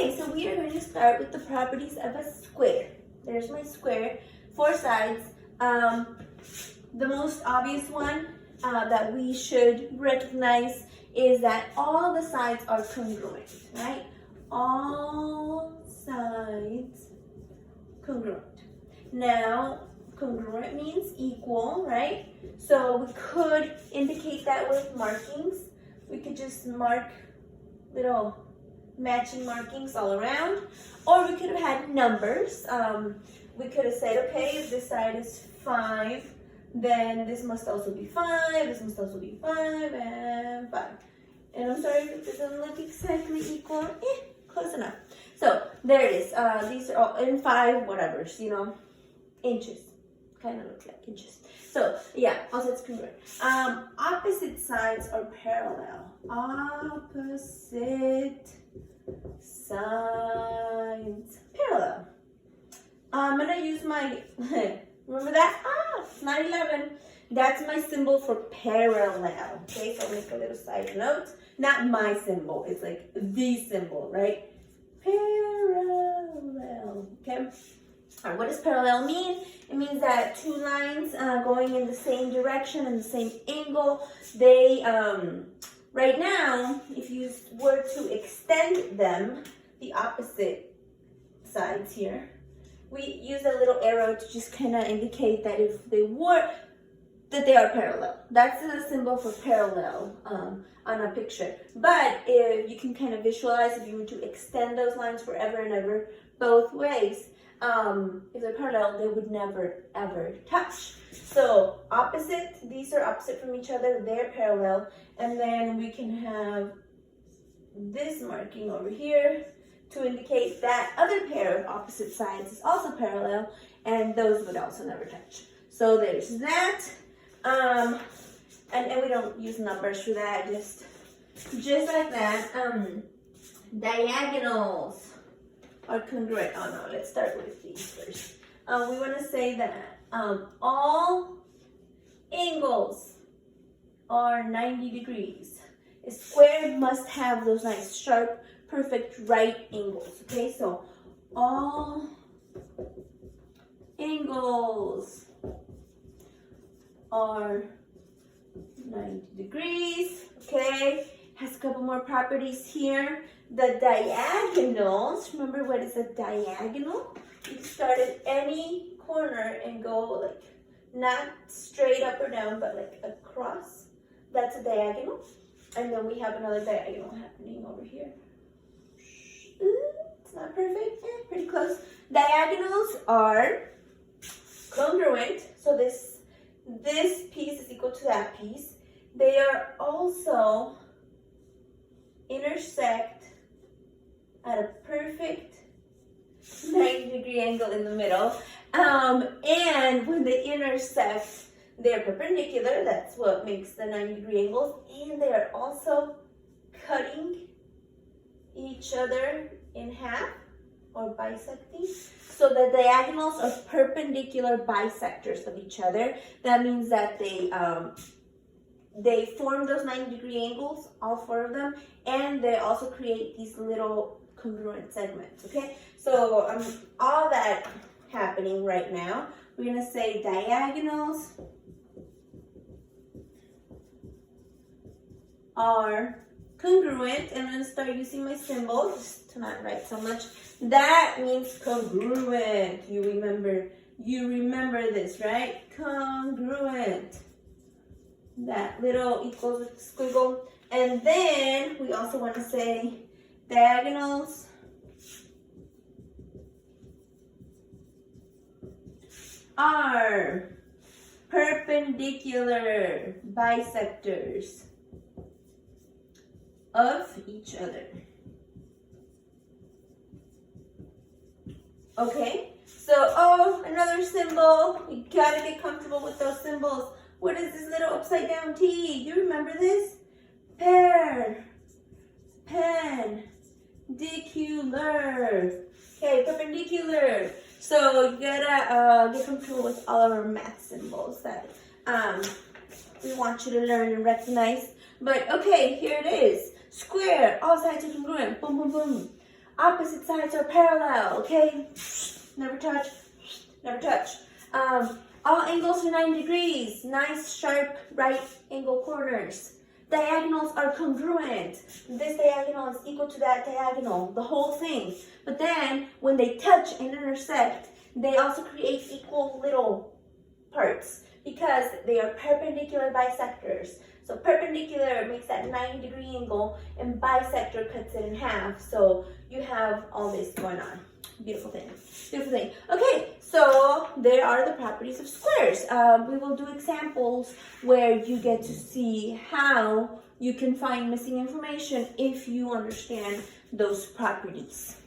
Okay, so we are going to start with the properties of a square. There's my square, 4 sides. The most obvious one that we should recognize is that all the sides are congruent, right? All sides congruent. Now, congruent means equal, right? So we could indicate that with markings. We could just mark little matching markings all around, or we could have had numbers. We could have said, okay, if this side is 5, then this must also be 5, this must also be 5, and 5. And I'm sorry if it doesn't look exactly equal. Close enough. So there it is. These are all in 5 whatevers, inches. Kind of look like inches. So yeah, all sides congruent. Opposite sides are parallel. Opposite sides parallel. I'm gonna use my remember that? 911. That's my symbol for parallel. Okay, so I'll make a little side note. Not my symbol, it's like the symbol, right? Parallel. Okay. All right, what does parallel mean? It means that 2 lines going in the same direction and the same angle. They right now, if you were to extend them, the opposite sides here, we use a little arrow to just kind of indicate that if they were, that they are parallel. That's the symbol for parallel on a picture. But if you can kind of visualize, if you were to extend those lines forever and ever, both ways, if they're parallel, they would never ever touch. So opposite, these are opposite from each other, they're parallel, and then we can have this marking over here to indicate that other pair of opposite sides is also parallel, and those would also never touch. So there's that, and we don't use numbers for that, just like that. Diagonals are congruent. Oh no, let's start with these first. We want to say that all angles are 90 degrees. A square must have those nice sharp, perfect right angles. Okay, so all angles are 90 degrees. Okay, has a couple more properties here. The diagonals, remember what is a diagonal? You can start at any corner and go like, not straight up or down, but like across. That's a diagonal. And then we have another diagonal happening over here. It's not perfect, pretty close. Diagonals are congruent, so this piece is equal to that piece. They are also intersect at a perfect 90-degree angle in the middle. And when they intersect, they're perpendicular. That's what makes the 90-degree angles. And they are also cutting each other in half or bisecting. So the diagonals are perpendicular bisectors of each other. That means that they form those 90-degree angles, all 4 of them, and they also create these little congruent segments, okay? So all that happening right now, we're gonna say diagonals are congruent, and I'm gonna start using my symbol just to not write so much. That means congruent. You remember this, right? Congruent. That little equals with the squiggle. And then we also want to say diagonals are perpendicular bisectors of each other. Okay, so another symbol. You gotta get comfortable with those symbols. What is this little upside down T? You remember this? Perpendicular. Okay, perpendicular. So you gotta get comfortable with all of our math symbols that we want you to learn and recognize. But okay, here it is. Square, all sides are congruent. Boom, boom, boom. opposite sides are parallel, okay? Never touch, never touch. All angles are 90 degrees. Nice, sharp, right angle corners. Diagonals are congruent. This diagonal is equal to that diagonal, the whole thing. But then, when they touch and intersect, they also create equal little parts because they are perpendicular bisectors. So perpendicular makes that 90-degree angle, and bisector cuts it in half. So you have all this going on. Beautiful thing. Beautiful thing. Okay, so there are the properties of squares. We will do examples where you get to see how you can find missing information if you understand those properties.